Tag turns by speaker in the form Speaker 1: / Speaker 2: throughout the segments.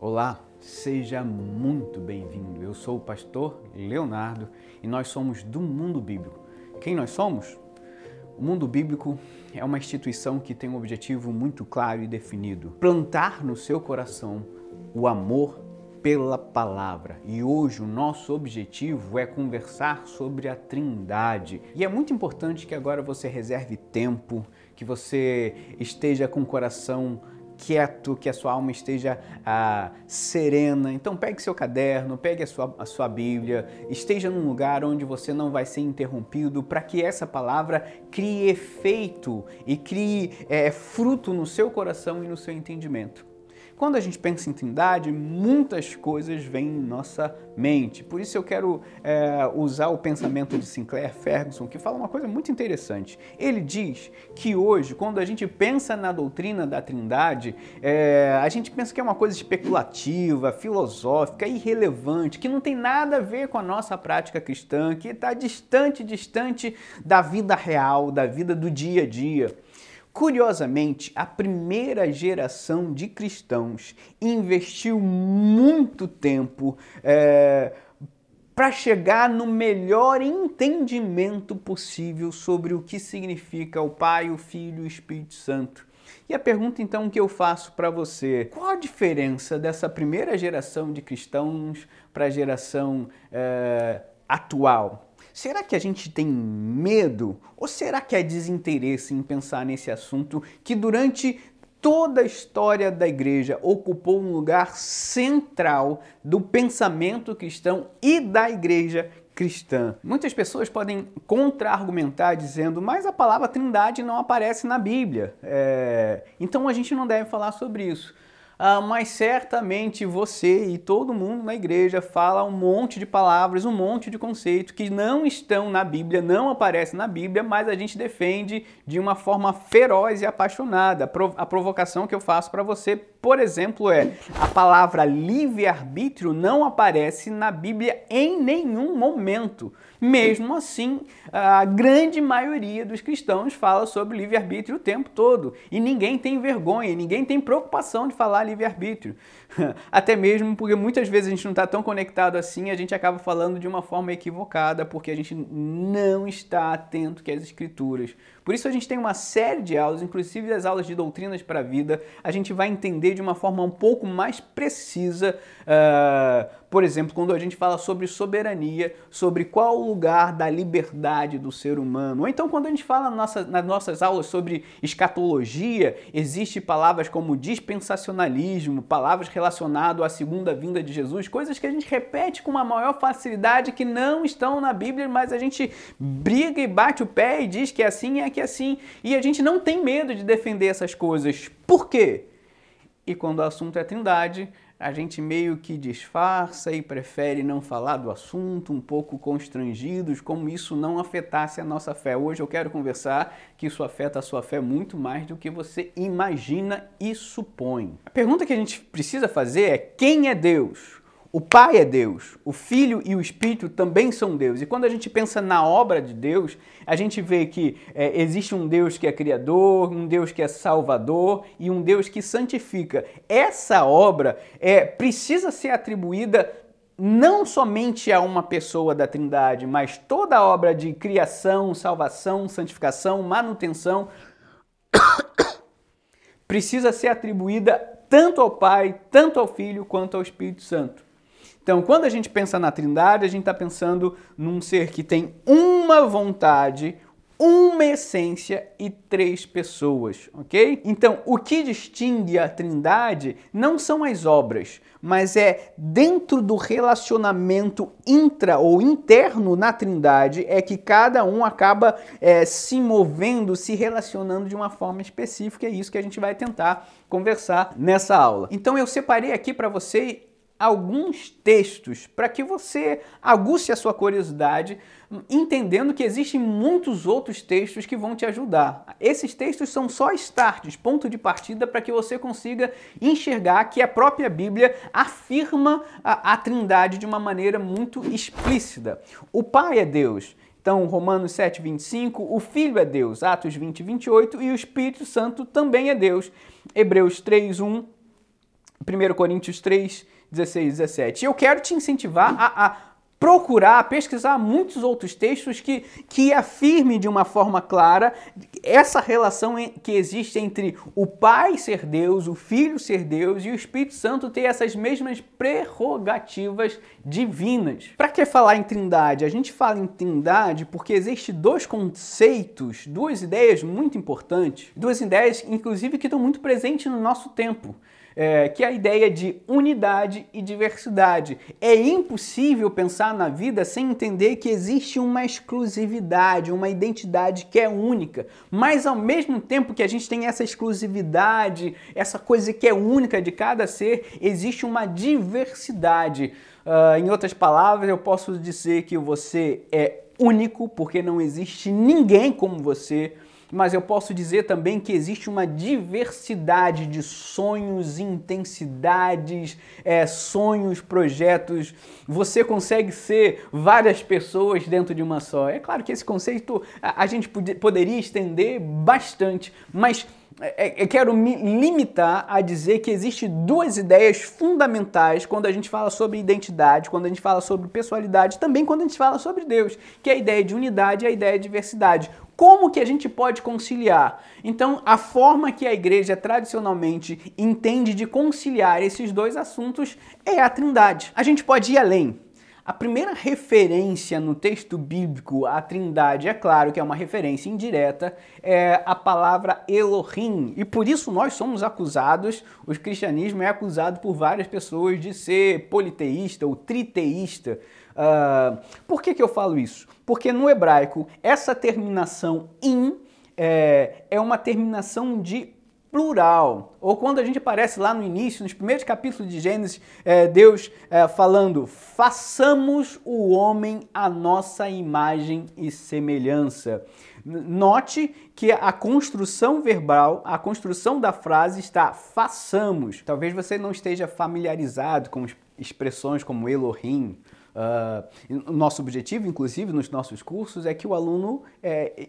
Speaker 1: Olá, seja muito bem-vindo. Eu sou o pastor Leonardo e nós somos do Mundo Bíblico. Quem nós somos? O Mundo Bíblico é uma instituição que tem um objetivo muito claro e definido: plantar no seu coração o amor pela palavra. E hoje o nosso objetivo é conversar sobre a Trindade. E é muito importante que agora você reserve tempo, que você esteja com o coração quieto, que a sua alma esteja serena. Então pegue seu caderno, pegue a sua Bíblia, esteja num lugar onde você não vai ser interrompido, para que essa palavra crie efeito e crie fruto no seu coração e no seu entendimento. Quando a gente pensa em Trindade, muitas coisas vêm em nossa mente. Por isso eu quero usar o pensamento de Sinclair Ferguson, que fala uma coisa muito interessante. Ele diz que hoje, quando a gente pensa na doutrina da Trindade, a gente pensa que é uma coisa especulativa, filosófica, irrelevante, que não tem nada a ver com a nossa prática cristã, que está distante da vida real, da vida do dia a dia. Curiosamente, a primeira geração de cristãos investiu muito tempo para chegar no melhor entendimento possível sobre o que significa o Pai, o Filho e o Espírito Santo. E a pergunta então que eu faço para você: qual a diferença dessa primeira geração de cristãos para a geração atual? Será que a gente tem medo ou será que é desinteresse em pensar nesse assunto que durante toda a história da igreja ocupou um lugar central do pensamento cristão e da igreja cristã? Muitas pessoas podem contra-argumentar dizendo: mas a palavra Trindade não aparece na Bíblia, então a gente não deve falar sobre isso. Mas certamente você e todo mundo na igreja fala um monte de palavras, um monte de conceitos que não estão na Bíblia, não aparecem na Bíblia, mas a gente defende de uma forma feroz e apaixonada. A provocação que eu faço para você, por exemplo, a palavra livre-arbítrio não aparece na Bíblia em nenhum momento. Mesmo assim, a grande maioria dos cristãos fala sobre livre-arbítrio o tempo todo. E ninguém tem vergonha, ninguém tem preocupação de falar livre-arbítrio. Até mesmo porque muitas vezes a gente não está tão conectado assim, a gente acaba falando de uma forma equivocada, porque a gente não está atento às Escrituras. Por isso a gente tem uma série de aulas, inclusive as aulas de doutrinas para a vida, a gente vai entender de uma forma um pouco mais precisa, por exemplo, quando a gente fala sobre soberania, sobre qual o lugar da liberdade do ser humano. Ou então quando a gente fala nas nossas aulas sobre escatologia, existem palavras como dispensacionalismo, palavras relacionadas à segunda vinda de Jesus, coisas que a gente repete com uma maior facilidade que não estão na Bíblia, mas a gente briga e bate o pé e diz que é assim e é que é assim. E a gente não tem medo de defender essas coisas. Por quê? E quando o assunto é Trindade, a gente meio que disfarça e prefere não falar do assunto, um pouco constrangidos, como isso não afetasse a nossa fé. Hoje eu quero conversar que isso afeta a sua fé muito mais do que você imagina e supõe. A pergunta que a gente precisa fazer é: quem é Deus? O Pai é Deus, o Filho e o Espírito também são Deus. E quando a gente pensa na obra de Deus, a gente vê que existe um Deus que é Criador, um Deus que é Salvador e um Deus que santifica. Essa obra precisa ser atribuída não somente a uma pessoa da Trindade, mas toda a obra de criação, salvação, santificação, manutenção precisa ser atribuída tanto ao Pai, tanto ao Filho, quanto ao Espírito Santo. Então, quando a gente pensa na Trindade, a gente está pensando num ser que tem uma vontade, uma essência e 3 pessoas, ok? Então, o que distingue a Trindade não são as obras, mas dentro do relacionamento intra ou interno na Trindade, é que cada um acaba se movendo, se relacionando de uma forma específica. É isso que a gente vai tentar conversar nessa aula. Então, eu separei aqui para você alguns textos para que você aguce a sua curiosidade, entendendo que existem muitos outros textos que vão te ajudar. Esses textos são só starts, ponto de partida, para que você consiga enxergar que a própria Bíblia afirma a Trindade de uma maneira muito explícita. O Pai é Deus. Então, Romanos 7, 25, o Filho é Deus, Atos 20, 28, e o Espírito Santo também é Deus. Hebreus 3, 1, 1 Coríntios 3, 16 e 17. E eu quero te incentivar a procurar, a pesquisar muitos outros textos que afirmem de uma forma clara essa relação que existe entre o Pai ser Deus, o Filho ser Deus e o Espírito Santo ter essas mesmas prerrogativas divinas. Para que falar em Trindade? A gente fala em Trindade porque existem dois conceitos, duas ideias muito importantes, duas ideias, inclusive, que estão muito presentes no nosso tempo. Que é a ideia de unidade e diversidade. É impossível pensar na vida sem entender que existe uma exclusividade, uma identidade que é única, mas ao mesmo tempo que a gente tem essa exclusividade, essa coisa que é única de cada ser, existe uma diversidade. Em outras palavras, eu posso dizer que você é único porque não existe ninguém como você. Mas eu posso dizer também que existe uma diversidade de sonhos, intensidades, sonhos, projetos. Você consegue ser várias pessoas dentro de uma só. É claro que esse conceito a gente poderia estender bastante, mas eu quero me limitar a dizer que existem duas ideias fundamentais quando a gente fala sobre identidade, quando a gente fala sobre pessoalidade, também quando a gente fala sobre Deus, que é a ideia de unidade e a ideia de diversidade. Como que a gente pode conciliar? Então, a forma que a igreja tradicionalmente entende de conciliar esses dois assuntos é a Trindade. A gente pode ir além. A primeira referência no texto bíblico à Trindade, é claro que é uma referência indireta, é a palavra Elohim. E por isso nós somos acusados, o cristianismo é acusado por várias pessoas de ser politeísta ou triteísta. Por que eu falo isso? Porque no hebraico, essa terminação in é uma terminação de plural. Ou quando a gente aparece lá no início, nos primeiros capítulos de Gênesis, Deus falando, façamos o homem à nossa imagem e semelhança. Note que a construção verbal, a construção da frase está façamos. Talvez você não esteja familiarizado com expressões como Elohim. Nosso objetivo, inclusive, nos nossos cursos, é que o aluno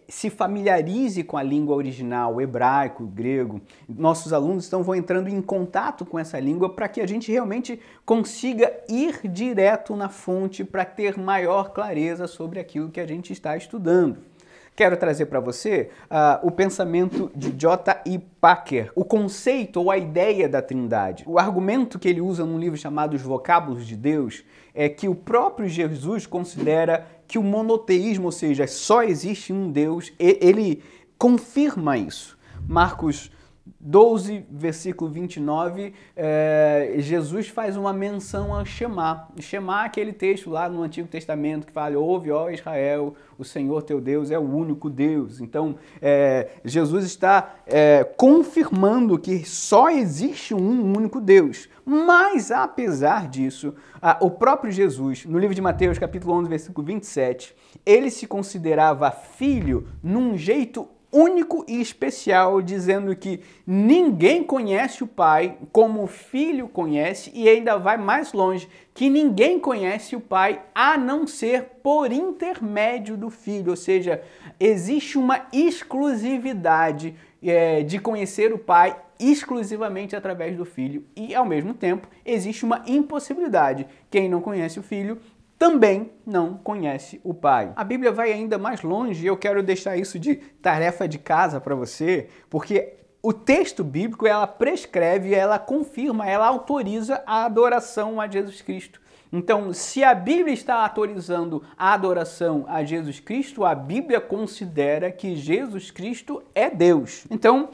Speaker 1: se familiarize com a língua original, o hebraico, o grego. Nossos alunos então vão entrando em contato com essa língua para que a gente realmente consiga ir direto na fonte para ter maior clareza sobre aquilo que a gente está estudando. Quero trazer para você o pensamento de J.I. Packer, o conceito ou a ideia da Trindade. O argumento que ele usa num livro chamado Os Vocábulos de Deus é que o próprio Jesus considera que o monoteísmo, ou seja, só existe um Deus, ele confirma isso. Marcos 12, versículo 29, Jesus faz uma menção a Shema. Shema é aquele texto lá no Antigo Testamento que fala, ouve, ó Israel, o Senhor teu Deus é o único Deus. Então, Jesus está confirmando que só existe um único Deus. Mas, apesar disso, o próprio Jesus, no livro de Mateus, capítulo 11, versículo 27, ele se considerava filho num jeito único e especial, dizendo que ninguém conhece o Pai como o Filho conhece, e ainda vai mais longe, que ninguém conhece o Pai a não ser por intermédio do Filho. Ou seja, existe uma exclusividade de conhecer o Pai exclusivamente através do Filho, e ao mesmo tempo existe uma impossibilidade. Quem não conhece o Filho também não conhece o Pai. A Bíblia vai ainda mais longe e eu quero deixar isso de tarefa de casa para você, porque o texto bíblico, ela prescreve, ela confirma, ela autoriza a adoração a Jesus Cristo. Então, se a Bíblia está autorizando a adoração a Jesus Cristo, a Bíblia considera que Jesus Cristo é Deus. Então,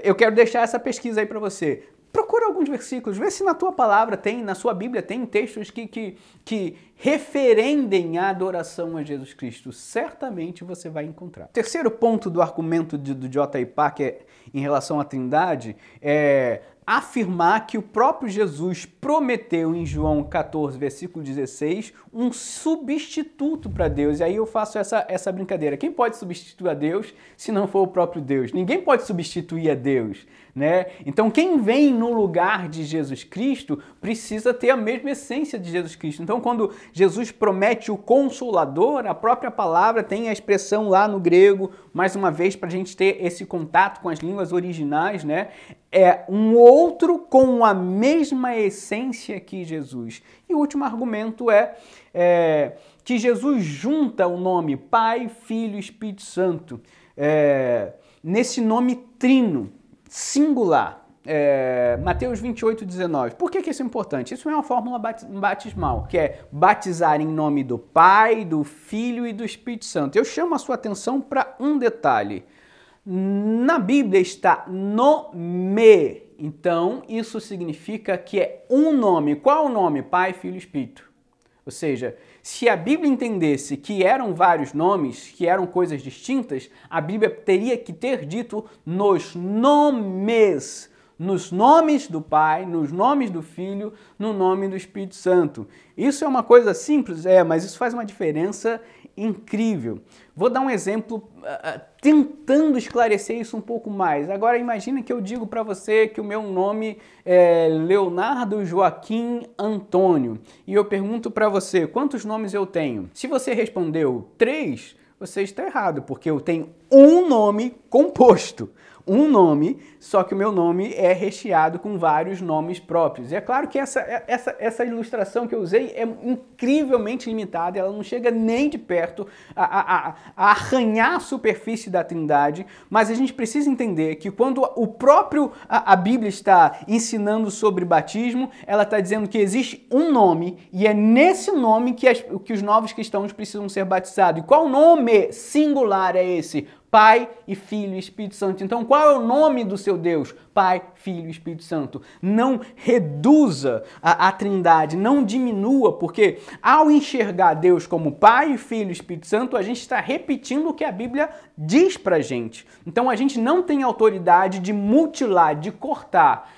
Speaker 1: eu quero deixar essa pesquisa aí para você. Procura alguns versículos, vê se na tua palavra tem, na sua Bíblia tem textos que referendem a adoração a Jesus Cristo. Certamente você vai encontrar. Terceiro ponto do argumento do J.I. Packer em relação à Trindade é afirmar que o próprio Jesus prometeu em João 14, versículo 16, um substituto para Deus. E aí eu faço essa brincadeira. Quem pode substituir a Deus se não for o próprio Deus? Ninguém pode substituir a Deus, né? Então quem vem no lugar de Jesus Cristo precisa ter a mesma essência de Jesus Cristo. Então quando Jesus promete o Consolador, a própria palavra tem a expressão lá no grego, mais uma vez para a gente ter esse contato com as línguas originais, né? é um outro com a mesma essência que Jesus. E o último argumento é que Jesus junta o nome Pai, Filho e Espírito Santo nesse nome trino, singular. Mateus 28:19. Por que isso é importante? Isso é uma fórmula batismal, que é batizar em nome do Pai, do Filho e do Espírito Santo. Eu chamo a sua atenção para um detalhe. Na Bíblia está nome. Então, isso significa que é um nome. Qual o nome? Pai, Filho e Espírito. Ou seja, se a Bíblia entendesse que eram vários nomes, que eram coisas distintas, a Bíblia teria que ter dito nos nomes. Nos nomes do Pai, nos nomes do Filho, no nome do Espírito Santo. Isso é uma coisa simples? Mas isso faz uma diferença incrível. Vou dar um exemplo tentando esclarecer isso um pouco mais. Agora imagine que eu digo para você que o meu nome é Leonardo Joaquim Antônio e eu pergunto para você quantos nomes eu tenho. Se você respondeu 3, você está errado, porque eu tenho um nome composto. Um nome, só que o meu nome é recheado com vários nomes próprios. E é claro que essa ilustração que eu usei é incrivelmente limitada, ela não chega nem de perto a arranhar a superfície da Trindade, mas a gente precisa entender que quando a Bíblia está ensinando sobre batismo, ela está dizendo que existe um nome e é nesse nome que os novos cristãos precisam ser batizados. E qual nome singular é esse? Pai e Filho e Espírito Santo. Então, qual é o nome do seu Deus? Pai, Filho e Espírito Santo. Não reduza a Trindade, não diminua, porque ao enxergar Deus como Pai, Filho e Espírito Santo, a gente está repetindo o que a Bíblia diz pra gente. Então, a gente não tem autoridade de mutilar, de cortar.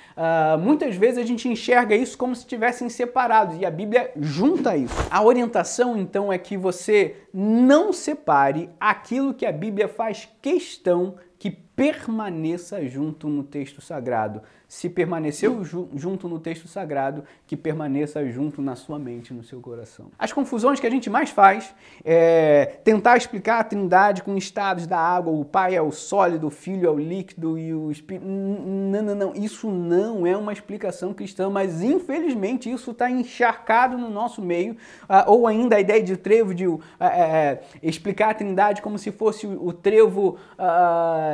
Speaker 1: Muitas vezes a gente enxerga isso como se estivessem separados e a Bíblia junta isso. A orientação, então, é que você não separe aquilo que a Bíblia faz questão que permaneça junto no texto sagrado. Se permaneceu junto no texto sagrado, que permaneça junto na sua mente, no seu coração. As confusões que a gente mais faz é tentar explicar a Trindade com estados da água, o Pai é o sólido, o Filho é o líquido e o Espírito... Não. Isso não é uma explicação cristã, mas infelizmente isso está encharcado no nosso meio. Ou ainda a ideia de trevo, de explicar a Trindade como se fosse o trevo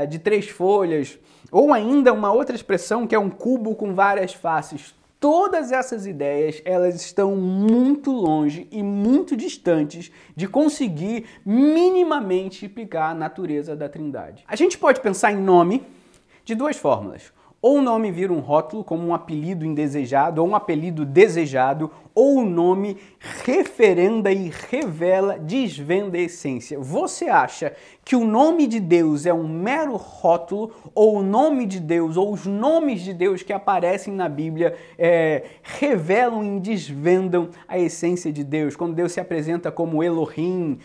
Speaker 1: de 3 folhas. Ou ainda uma outra expressão que é um cubo com várias faces. Todas essas ideias, elas estão muito longe e muito distantes de conseguir minimamente explicar a natureza da Trindade. A gente pode pensar em nome de 2 fórmulas. Ou o nome vira um rótulo, como um apelido indesejado, ou um apelido desejado, ou o nome referenda e revela, desvenda a essência. Você acha que o nome de Deus é um mero rótulo, ou o nome de Deus, ou os nomes de Deus que aparecem na Bíblia revelam e desvendam a essência de Deus? Quando Deus se apresenta como Elohim,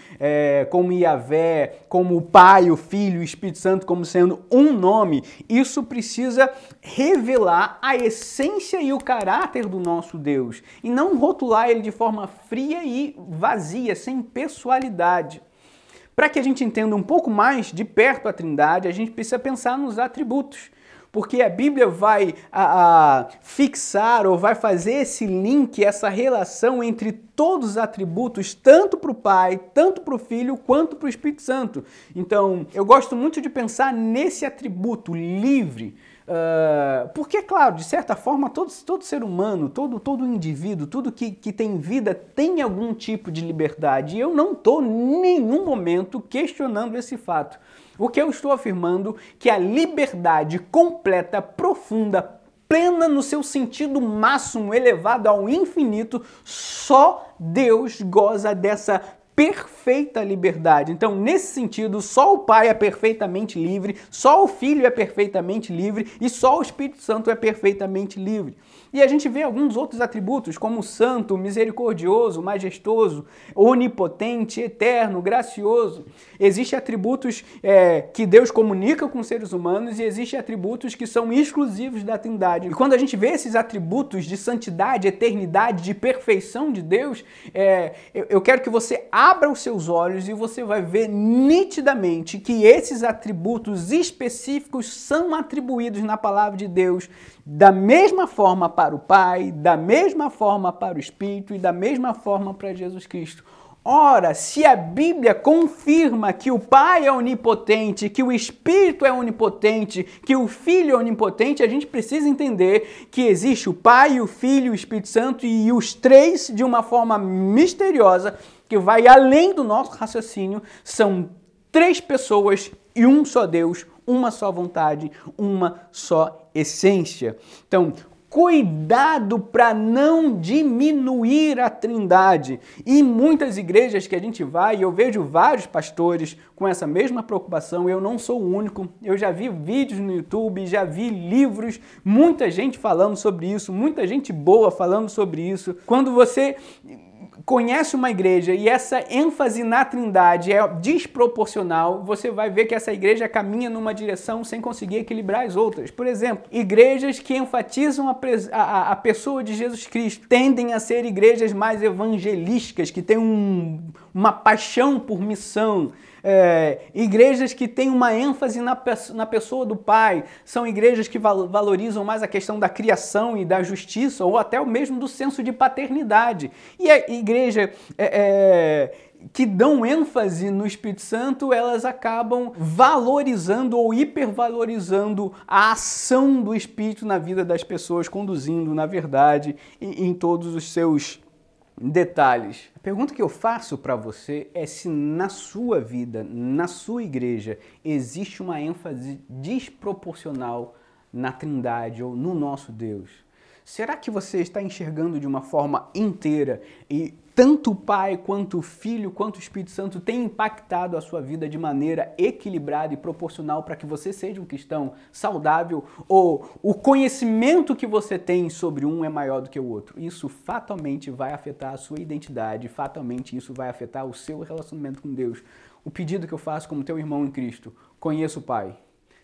Speaker 1: como Yahvé, como o Pai, o Filho, o Espírito Santo, como sendo um nome, isso precisa revelar a essência e o caráter do nosso Deus, e não rotular ele de forma fria e vazia, sem pessoalidade. Para que a gente entenda um pouco mais de perto a Trindade, a gente precisa pensar nos atributos, porque a Bíblia vai fixar ou vai fazer esse link, essa relação entre todos os atributos, tanto para o Pai, tanto para o Filho, quanto para o Espírito Santo. Então, eu gosto muito de pensar nesse atributo livre, porque, claro, de certa forma, todo ser humano, todo indivíduo, tudo que tem vida tem algum tipo de liberdade. E eu não estou em nenhum momento questionando esse fato. O que eu estou afirmando é que a liberdade completa, profunda, plena no seu sentido máximo, elevado ao infinito, só Deus goza dessa perfeita liberdade. Então, nesse sentido, só o Pai é perfeitamente livre, só o Filho é perfeitamente livre e só o Espírito Santo é perfeitamente livre. E a gente vê alguns outros atributos, como santo, misericordioso, majestoso, onipotente, eterno, gracioso. Existem atributos que Deus comunica com os seres humanos e existem atributos que são exclusivos da Trindade. E quando a gente vê esses atributos de santidade, eternidade, de perfeição de Deus, eu quero que você abra os seus olhos e você vai ver nitidamente que esses atributos específicos são atribuídos na palavra de Deus da mesma forma para o Pai, da mesma forma para o Espírito e da mesma forma para Jesus Cristo. Ora, se a Bíblia confirma que o Pai é onipotente, que o Espírito é onipotente, que o Filho é onipotente, a gente precisa entender que existe o Pai, o Filho e o Espírito Santo e os três de uma forma misteriosa que vai além do nosso raciocínio. São três pessoas e um só Deus, uma só vontade, uma só essência. Então, cuidado para não diminuir a Trindade. E muitas igrejas que a gente vai, eu vejo vários pastores com essa mesma preocupação, eu não sou o único, eu já vi vídeos no YouTube, já vi livros, muita gente falando sobre isso, muita gente boa falando sobre isso. Quando você conhece uma igreja e essa ênfase na Trindade é desproporcional, você vai ver que essa igreja caminha numa direção sem conseguir equilibrar as outras. Por exemplo, igrejas que enfatizam a pessoa de Jesus Cristo tendem a ser igrejas mais evangelísticas, que têm uma paixão por missão. Igrejas que têm uma ênfase na pessoa do Pai, são igrejas que valorizam mais a questão da criação e da justiça, ou até o mesmo do senso de paternidade. E a igreja que dão ênfase no Espírito Santo, elas acabam valorizando ou hipervalorizando a ação do Espírito na vida das pessoas, conduzindo, na verdade, em todos os seus detalhes. A pergunta que eu faço para você é se na sua vida, na sua igreja, existe uma ênfase desproporcional na Trindade ou no nosso Deus. Será que você está enxergando de uma forma inteira e tanto o Pai, quanto o Filho, quanto o Espírito Santo têm impactado a sua vida de maneira equilibrada e proporcional para que você seja um cristão saudável, ou o conhecimento que você tem sobre um é maior do que o outro? Isso fatalmente vai afetar a sua identidade, fatalmente isso vai afetar o seu relacionamento com Deus. O pedido que eu faço como teu irmão em Cristo: conheça o Pai,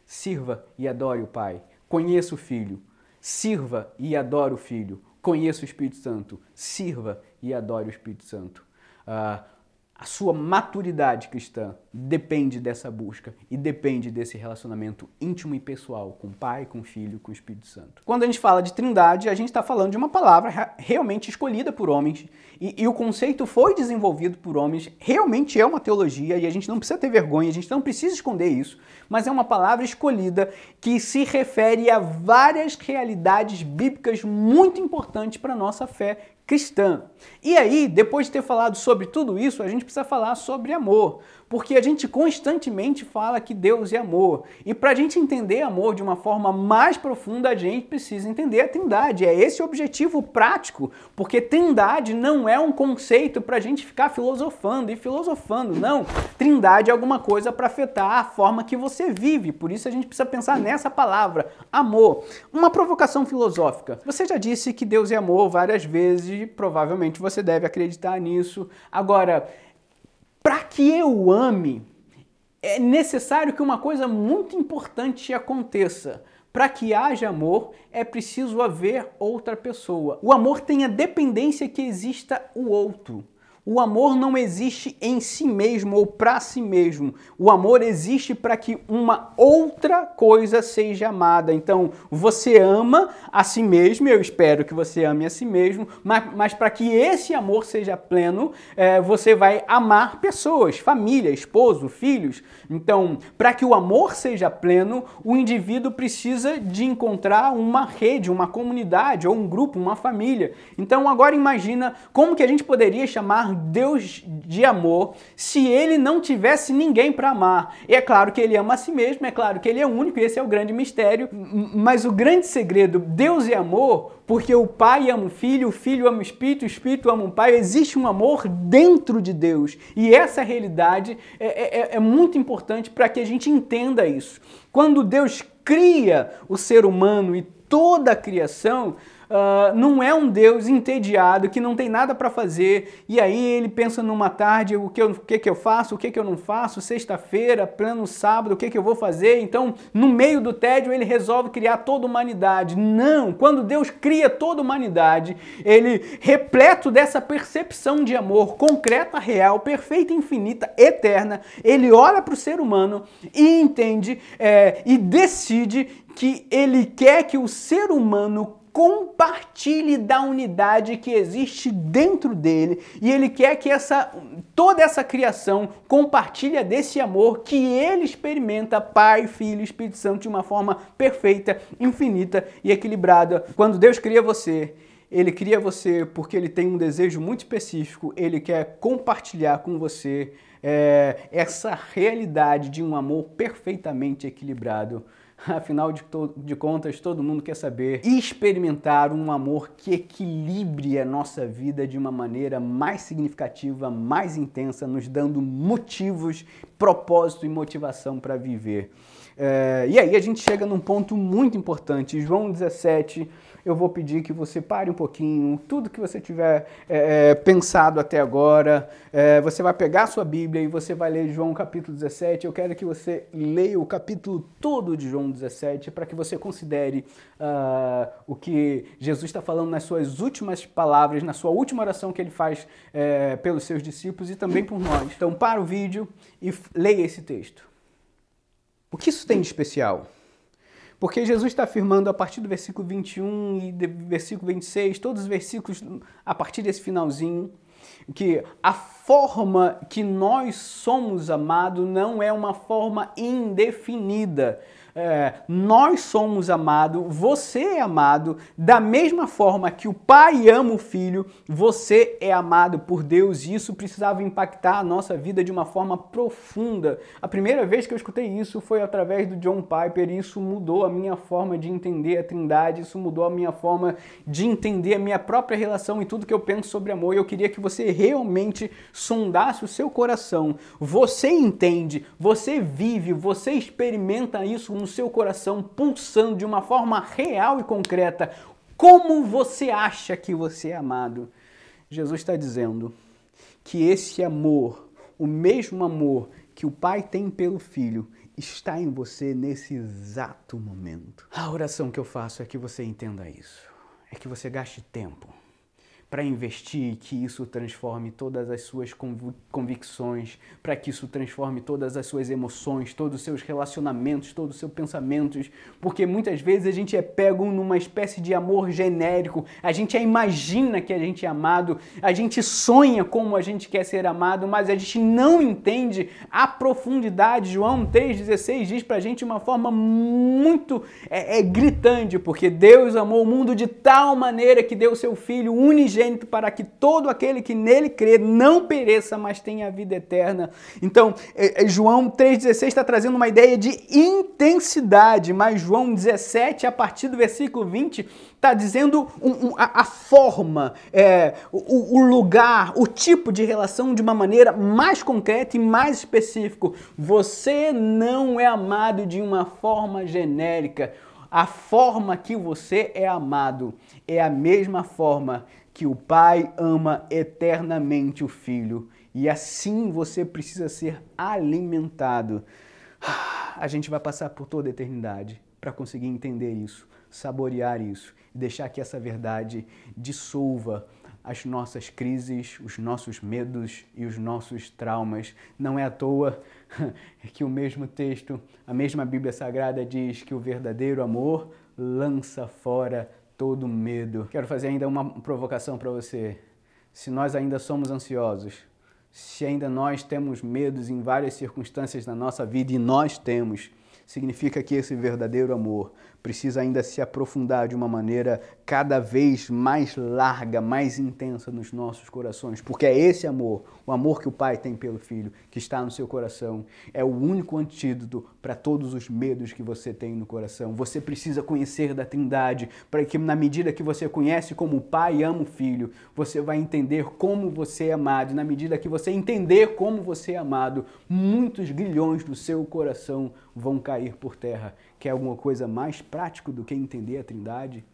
Speaker 1: sirva e adore o Pai. Conheça o Filho, sirva e adore o Filho. Conheça o Espírito Santo, sirva e adore o Espírito Santo. A sua maturidade cristã depende dessa busca e depende desse relacionamento íntimo e pessoal com o Pai, com o Filho, com o Espírito Santo. Quando a gente fala de Trindade, a gente está falando de uma palavra realmente escolhida por homens e o conceito foi desenvolvido por homens, realmente é uma teologia e a gente não precisa ter vergonha, a gente não precisa esconder isso, mas é uma palavra escolhida que se refere a várias realidades bíblicas muito importantes para a nossa fé cristã. E aí, depois de ter falado sobre tudo isso, a gente precisa falar sobre amor, porque a gente constantemente fala que Deus é amor. E para a gente entender amor de uma forma mais profunda, a gente precisa entender a Trindade. É esse o objetivo prático, porque Trindade não é um conceito para a gente ficar filosofando e filosofando, não. Trindade é alguma coisa para afetar a forma que você vive, por isso a gente precisa pensar nessa palavra, amor. Uma provocação filosófica. Você já disse que Deus é amor várias vezes, provavelmente você deve acreditar nisso. Agora, para que eu ame, é necessário que uma coisa muito importante aconteça. Para que haja amor, é preciso haver outra pessoa. O amor tem a dependência que exista o outro. O amor não existe em si mesmo ou para si mesmo. O amor existe para que uma outra coisa seja amada. Então, você ama a si mesmo, eu espero que você ame a si mesmo, mas para que esse amor seja pleno, você vai amar pessoas, família, esposo, filhos. Então, para que o amor seja pleno, o indivíduo precisa de encontrar uma rede, uma comunidade, ou um grupo, uma família. Então, agora imagina como que a gente poderia chamar Deus de amor se ele não tivesse ninguém para amar. E é claro que ele ama a si mesmo, é claro que ele é único, e esse é o grande mistério, mas o grande segredo, Deus é amor porque o Pai ama o Filho ama o Espírito ama o Pai, existe um amor dentro de Deus, e essa realidade é muito importante para que a gente entenda isso. Quando Deus cria o ser humano e toda a criação, não é um Deus entediado, que não tem nada para fazer, e aí ele pensa numa tarde, o que eu faço, o que eu não faço, sexta-feira, plano sábado, o que eu vou fazer, então no meio do tédio ele resolve criar toda a humanidade. Não, quando Deus cria toda a humanidade, ele, repleto dessa percepção de amor concreta, real, perfeita, infinita, eterna, ele olha para o ser humano e entende e decide que ele quer que o ser humano compartilhe da unidade que existe dentro dele, e ele quer que toda essa criação compartilhe desse amor que ele experimenta, Pai, Filho e Espírito Santo, de uma forma perfeita, infinita e equilibrada. Quando Deus cria você, ele cria você porque ele tem um desejo muito específico, ele quer compartilhar com você essa realidade de um amor perfeitamente equilibrado. Afinal de contas, todo mundo quer saber e experimentar um amor que equilibre a nossa vida de uma maneira mais significativa, mais intensa, nos dando motivos, propósito e motivação para viver. E aí a gente chega num ponto muito importante. João 17, eu vou pedir que você pare um pouquinho, tudo que você tiver pensado até agora, você vai pegar a sua Bíblia e você vai ler João capítulo 17. Eu quero que você leia o capítulo todo de João 17 para que você considere o que Jesus está falando nas suas últimas palavras, na sua última oração que ele faz pelos seus discípulos e também por nós. Então para o vídeo e leia esse texto. O que isso tem de especial? Porque Jesus está afirmando a partir do versículo 21 e do versículo 26, todos os versículos a partir desse finalzinho, que a forma que nós somos amados não é uma forma indefinida. Nós somos amados, você é amado, da mesma forma que o Pai ama o Filho, você é amado por Deus, e isso precisava impactar a nossa vida de uma forma profunda. A primeira vez que eu escutei isso foi através do John Piper, e isso mudou a minha forma de entender a Trindade, isso mudou a minha forma de entender a minha própria relação e tudo que eu penso sobre amor, e eu queria que você realmente sondasse o seu coração. Você entende, você vive, você experimenta isso no seu coração, pulsando de uma forma real e concreta. Como você acha que você é amado? Jesus está dizendo que esse amor, o mesmo amor que o Pai tem pelo Filho, está em você nesse exato momento. A oração que eu faço é que você entenda isso. É que você gaste tempo para investir, que isso transforme todas as suas convicções, para que isso transforme todas as suas emoções, todos os seus relacionamentos, todos os seus pensamentos, porque muitas vezes a gente é pego numa espécie de amor genérico, a gente imagina que a gente é amado, a gente sonha como a gente quer ser amado, mas a gente não entende a profundidade. João 3,16 diz pra gente de uma forma muito gritante, porque Deus amou o mundo de tal maneira que deu o seu Filho unigênito para que todo aquele que nele crê não pereça, mas tenha a vida eterna. Então, João 3,16 está trazendo uma ideia de intensidade, mas João 17, a partir do versículo 20, está dizendo a forma, o lugar, o tipo de relação de uma maneira mais concreta e mais específica. Você não é amado de uma forma genérica. A forma que você é amado é a mesma forma que o Pai ama eternamente o Filho. E assim você precisa ser alimentado. A gente vai passar por toda a eternidade para conseguir entender isso, saborear isso e deixar que essa verdade dissolva as nossas crises, os nossos medos e os nossos traumas. Não é à toa que o mesmo texto, a mesma Bíblia Sagrada diz que o verdadeiro amor lança fora todo medo. Quero fazer ainda uma provocação para você. Se nós ainda somos ansiosos, se ainda nós temos medos em várias circunstâncias da nossa vida, e nós temos, significa que esse verdadeiro amor precisa ainda se aprofundar de uma maneira cada vez mais larga, mais intensa nos nossos corações, porque é esse amor, o amor que o Pai tem pelo Filho, que está no seu coração, é o único antídoto para todos os medos que você tem no coração. Você precisa conhecer da Trindade, para que na medida que você conhece como o Pai ama o Filho, você vai entender como você é amado, e na medida que você entender como você é amado, muitos grilhões do seu coração vão cair por terra. Quer alguma coisa mais prática do que entender a Trindade?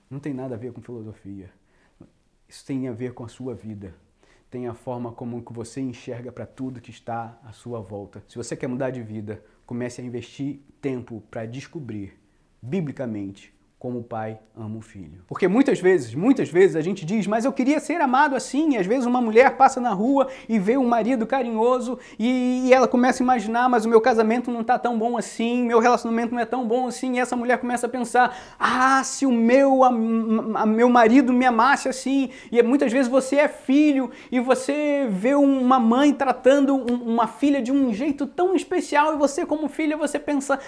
Speaker 1: Não tem nada a ver com filosofia. Isso tem a ver com a sua vida. Tem a forma como que você enxerga para tudo que está à sua volta. Se você quer mudar de vida, comece a investir tempo para descobrir, biblicamente, como o pai ama o filho. Porque muitas vezes a gente diz, mas eu queria ser amado assim. E às vezes uma mulher passa na rua e vê um marido carinhoso e ela começa a imaginar, mas o meu casamento não está tão bom assim, meu relacionamento não é tão bom assim. E essa mulher começa a pensar, se o meu marido me amasse assim. E muitas vezes você é filho e você vê uma mãe tratando uma filha de um jeito tão especial e você como filha, você pensa,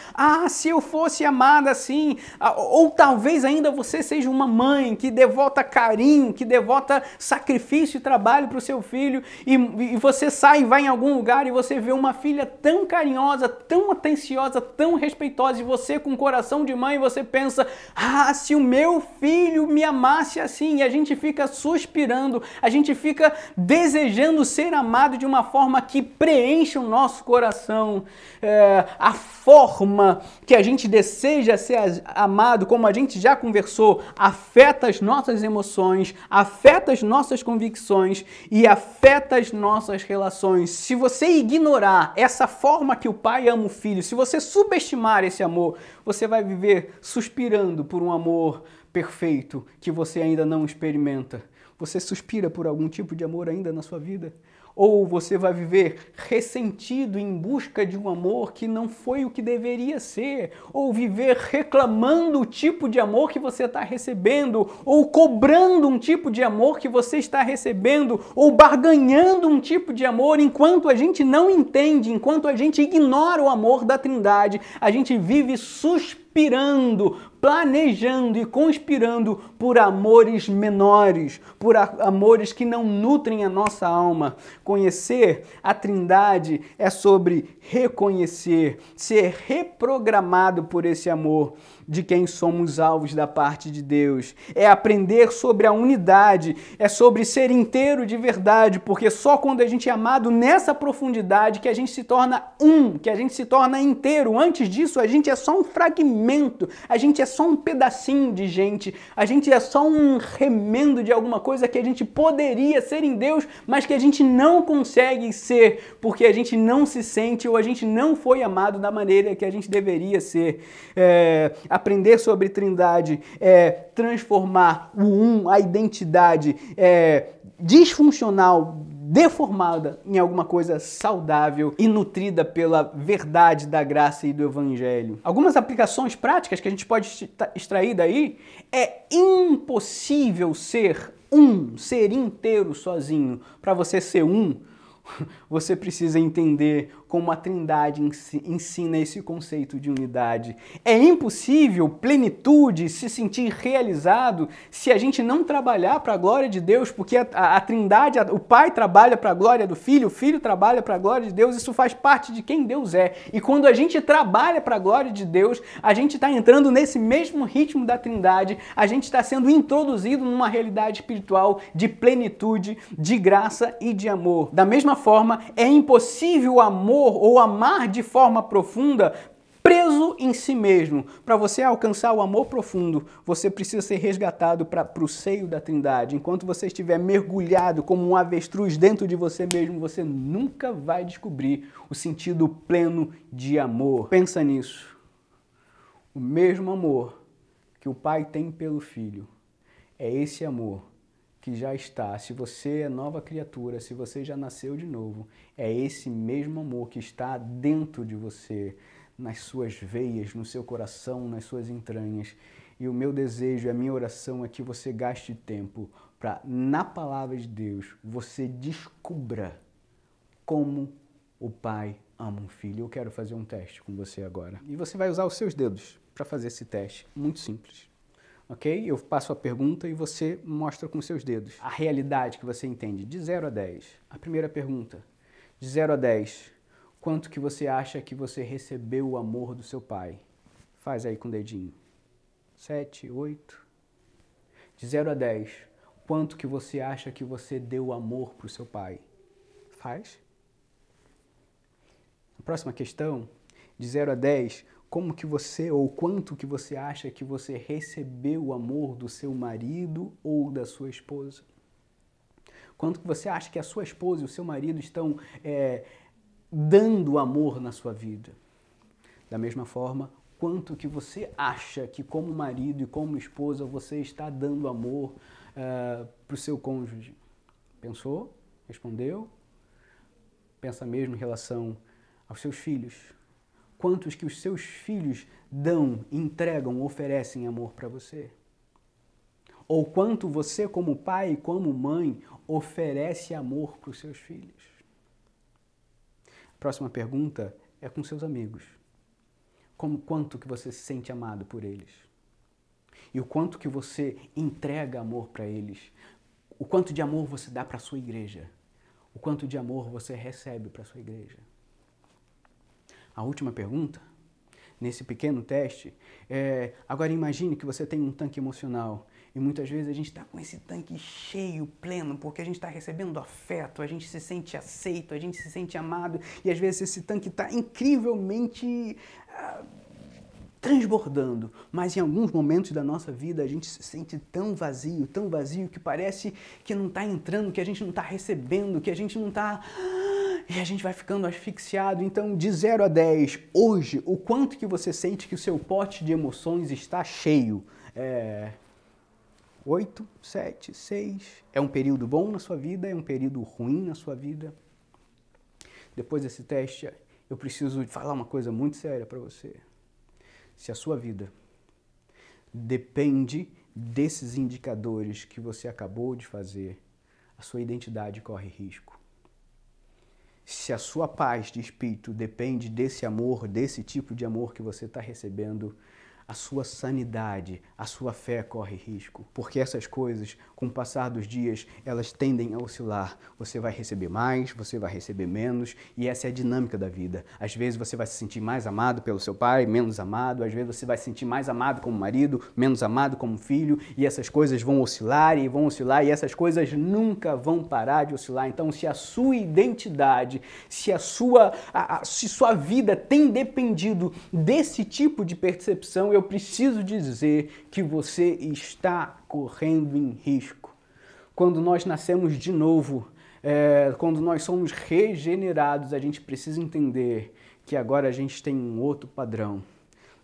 Speaker 1: se eu fosse amada assim. Ou talvez ainda você seja uma mãe que devota carinho, que devota sacrifício e trabalho para o seu filho e você sai e vai em algum lugar e você vê uma filha tão carinhosa, tão atenciosa, tão respeitosa e você com coração de mãe, você pensa, se o meu filho me amasse assim, e a gente fica suspirando, a gente fica desejando ser amado de uma forma que preencha o nosso coração. A forma que a gente deseja ser amado, como a gente já conversou, afeta as nossas emoções, afeta as nossas convicções e afeta as nossas relações. Se você ignorar essa forma que o pai ama o filho, se você subestimar esse amor, você vai viver suspirando por um amor perfeito que você ainda não experimenta. Você suspira por algum tipo de amor ainda na sua vida? Ou você vai viver ressentido em busca de um amor que não foi o que deveria ser, ou viver reclamando o tipo de amor que você está recebendo, ou cobrando um tipo de amor que você está recebendo, ou barganhando um tipo de amor. Enquanto a gente não entende, enquanto a gente ignora o amor da Trindade, a gente vive suspirando, planejando e conspirando por amores menores, por amores que não nutrem a nossa alma. Conhecer a Trindade é sobre reconhecer, ser reprogramado por esse amor de quem somos alvos da parte de Deus. É aprender sobre a unidade, é sobre ser inteiro de verdade, porque só quando a gente é amado nessa profundidade que a gente se torna que a gente se torna inteiro. Antes disso, a gente é só um fragmento, a gente é só um pedacinho de gente, a gente é só um remendo de alguma coisa que a gente poderia ser em Deus, mas que a gente não consegue ser, porque a gente não se sente ou a gente não foi amado da maneira que a gente deveria ser. Aprender sobre Trindade é transformar a identidade disfuncional, deformada em alguma coisa saudável e nutrida pela verdade da graça e do Evangelho. Algumas aplicações práticas que a gente pode extrair daí é impossível ser inteiro sozinho. Para você ser você precisa entender como a Trindade ensina esse conceito de unidade. É impossível plenitude, se sentir realizado, se a gente não trabalhar para a glória de Deus, porque a Trindade, o Pai trabalha para a glória do Filho, o Filho trabalha para a glória de Deus, isso faz parte de quem Deus é. E quando a gente trabalha para a glória de Deus, a gente está entrando nesse mesmo ritmo da Trindade, a gente está sendo introduzido numa realidade espiritual de plenitude, de graça e de amor. Da mesma forma, é impossível o amor ou amar de forma profunda preso em si mesmo. Para você alcançar o amor profundo, você precisa ser resgatado para o seio da Trindade. Enquanto você estiver mergulhado como um avestruz dentro de você mesmo, você nunca vai descobrir o sentido pleno de amor. Pensa nisso. O mesmo amor que o Pai tem pelo Filho é esse amor que já está, se você é nova criatura, se você já nasceu de novo, é esse mesmo amor que está dentro de você, nas suas veias, no seu coração, nas suas entranhas. E o meu desejo, a minha oração é que você gaste tempo para, na palavra de Deus, você descubra como o Pai ama um filho. Eu quero fazer um teste com você agora. E você vai usar os seus dedos para fazer esse teste, muito simples. Ok? Eu passo a pergunta e você mostra com seus dedos a realidade que você entende, de 0 a 10. A primeira pergunta, de 0 a 10, quanto que você acha que você recebeu o amor do seu pai? Faz aí com o dedinho. 7, 8. De 0 a 10, quanto que você acha que você deu amor para o seu pai? Faz. A próxima questão, de 0 a 10, como que você, ou quanto que você acha que você recebeu o amor do seu marido ou da sua esposa? Quanto que você acha que a sua esposa e o seu marido estão dando amor na sua vida? Da mesma forma, quanto que você acha que como marido e como esposa você está dando amor para o seu cônjuge? Pensou? Respondeu? Pensa mesmo em relação aos seus filhos. Quantos que os seus filhos dão, entregam, oferecem amor para você? Ou quanto você, como pai e como mãe, oferece amor para os seus filhos? A próxima pergunta é com seus amigos. Quanto que você se sente amado por eles? E o quanto que você entrega amor para eles? O quanto de amor você dá para a sua igreja? O quanto de amor você recebe para a sua igreja? A última pergunta, nesse pequeno teste, agora imagine que você tem um tanque emocional e muitas vezes a gente está com esse tanque cheio, pleno, porque a gente está recebendo afeto, a gente se sente aceito, a gente se sente amado e às vezes esse tanque está incrivelmente transbordando, mas em alguns momentos da nossa vida a gente se sente tão vazio que parece que não está entrando, que a gente não está recebendo, que a gente não está... E a gente vai ficando asfixiado. Então, de 0 a 10, hoje, o quanto que você sente que o seu pote de emoções está cheio? 8, 7, 6. É um período bom na sua vida? É um período ruim na sua vida? Depois desse teste, eu preciso falar uma coisa muito séria para você. Se a sua vida depende desses indicadores que você acabou de fazer, a sua identidade corre risco. Se a sua paz de espírito depende desse amor, desse tipo de amor que você está recebendo, a sua sanidade, a sua fé corre risco. Porque essas coisas, com o passar dos dias, elas tendem a oscilar. Você vai receber mais, você vai receber menos, e essa é a dinâmica da vida. Às vezes você vai se sentir mais amado pelo seu pai, menos amado. Às vezes você vai se sentir mais amado como marido, menos amado como filho, e essas coisas vão oscilar, e essas coisas nunca vão parar de oscilar. Então, se a sua identidade, se sua vida tem dependido desse tipo de percepção, eu preciso dizer que você está correndo em risco. Quando nós nascemos de novo, quando nós somos regenerados, a gente precisa entender que agora a gente tem um outro padrão.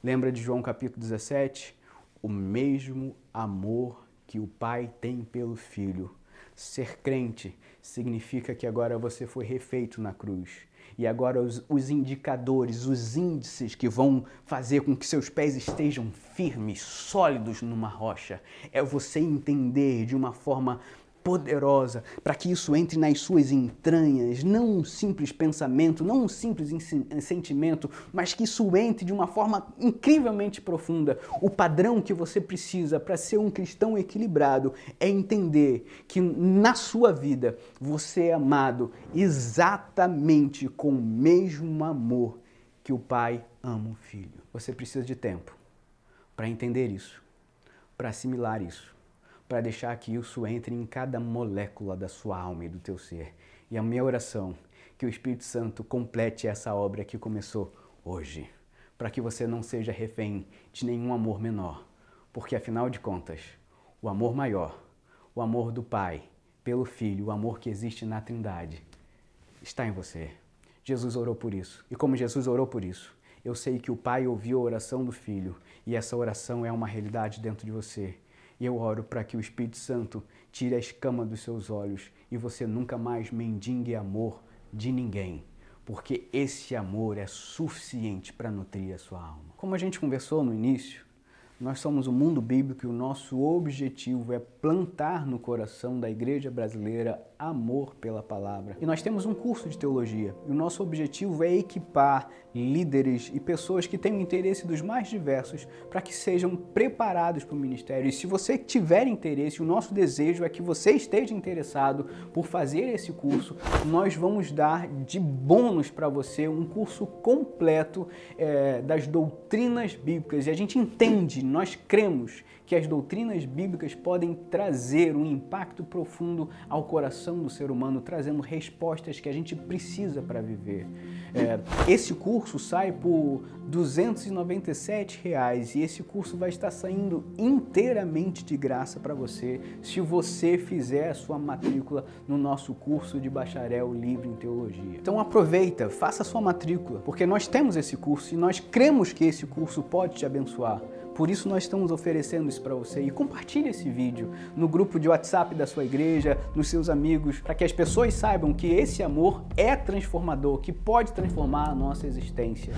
Speaker 1: Lembra de João capítulo 17? O mesmo amor que o Pai tem pelo Filho. Ser crente significa que agora você foi refeito na cruz. E agora os indicadores, os índices que vão fazer com que seus pés estejam firmes, sólidos numa rocha, é você entender de uma forma poderosa, para que isso entre nas suas entranhas, não um simples pensamento, não um simples sentimento, mas que isso entre de uma forma incrivelmente profunda. O padrão que você precisa para ser um cristão equilibrado é entender que na sua vida você é amado exatamente com o mesmo amor que o Pai ama o Filho. Você precisa de tempo para entender isso, para assimilar isso, para deixar que isso entre em cada molécula da sua alma e do teu ser. E a minha oração, que o Espírito Santo complete essa obra que começou hoje, para que você não seja refém de nenhum amor menor, porque afinal de contas, o amor maior, o amor do Pai pelo Filho, o amor que existe na Trindade, está em você. Jesus orou por isso. E como Jesus orou por isso, eu sei que o Pai ouviu a oração do Filho, e essa oração é uma realidade dentro de você. E eu oro para que o Espírito Santo tire a escama dos seus olhos e você nunca mais mendigue amor de ninguém, porque esse amor é suficiente para nutrir a sua alma. Como a gente conversou no início, nós somos o Mundo Bíblico e o nosso objetivo é plantar no coração da igreja brasileira amor pela palavra. E nós temos um curso de teologia e o nosso objetivo é equipar líderes e pessoas que têm interesse dos mais diversos para que sejam preparados para o ministério. E se você tiver interesse, o nosso desejo é que você esteja interessado por fazer esse curso, nós vamos dar de bônus para você um curso completo das doutrinas bíblicas. E a gente entende nós cremos que as doutrinas bíblicas podem trazer um impacto profundo ao coração do ser humano, trazendo respostas que a gente precisa para viver. Esse curso sai por R$ 297 e esse curso vai estar saindo inteiramente de graça para você se você fizer a sua matrícula no nosso curso de bacharel livre em teologia. Então aproveita, faça a sua matrícula, porque nós temos esse curso e nós cremos que esse curso pode te abençoar. Por isso nós estamos oferecendo isso para você. E compartilhe esse vídeo no grupo de WhatsApp da sua igreja, nos seus amigos, para que as pessoas saibam que esse amor é transformador, que pode transformar a nossa existência.